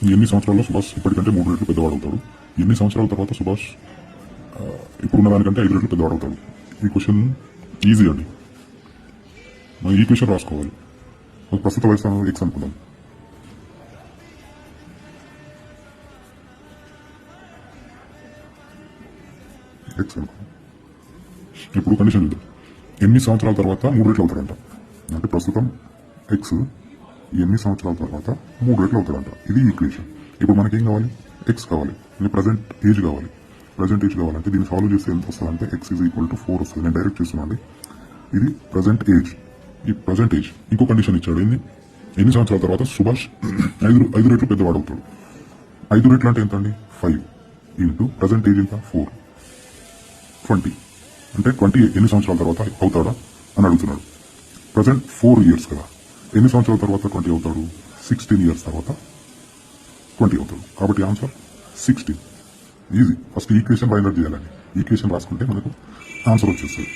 ఎన్ని సంవత్సరాల్లో సుభాష్ ఇప్పటికంటే 3 రెట్లు పెద్దవాడు అవుతాడు? ఎన్ని సంవత్సరాల తర్వాత సుభాష్ ఇప్పుడున్న దానికంటే 5 రెట్లు పెద్దవాడు అవుతాడు? ఈ క్వశ్చన్ ఈజీ అండి. మనం ఈక్వేషన్ రాసుకోవాలి. ప్రస్తుత వయసు ఎక్స్ అనుకుందాం. ఎక్స్ అనుకుందాం. ఇప్పుడు కండిషన్ చూద్దాం. ఎన్ని సంవత్సరాల తర్వాత 3 రెట్లు అవుతాడంట? అంటే ప్రస్తుతం ఎక్స్ ఎన్ని సంవత్సరాల తర్వాత 3 రెట్లు అవుతాడంట. ఇది ఈక్వేషన్. ఇప్పుడు మనకేం కావాలి? ఎక్స్ కావాలి. ప్రజెంట్ ఏజ్ కావాలి. ప్రజెంట్ ఏజ్ కావాలంటే దీన్ని సాల్వ్ చేస్తే ఎంత వస్తుందంటే ఎక్స్ ఈజ్ ఈక్వల్ టు 4 వస్తుంది. నేను డైరెక్ట్ చేస్తున్నాను. ఇది ప్రజెంట్ ఏజ్. ఈ ప్రజెంట్ ఏజ్ ఇంకో కండిషన్ ఇచ్చాడు. ఎన్ని సంవత్సరాల తర్వాత సుభాష్ 5 రెట్లు పెద్దవాడు అవుతాడు? 5 రెట్లు అంటే ఎంత అండి? 5 ఇంటూ ప్రజెంట్ ఏజ్ ఎంత? 4, 20. అంటే 20 ఎన్ని సంవత్సరాల తర్వాత అవుతాడా అని అడుగుతున్నాడు. ప్రజెంట్ 4 years కదా. ఎన్ని సంవత్సరాల తర్వాత 20 అవుతాడు? 16 years తర్వాత 20 అవుతాడు. కాబట్టి answer 16. Easy. First equation binder చేయాలండి. ఈక్వేషన్ రాసుకుంటే మనకు ఆన్సర్ వచ్చేస్తుంది.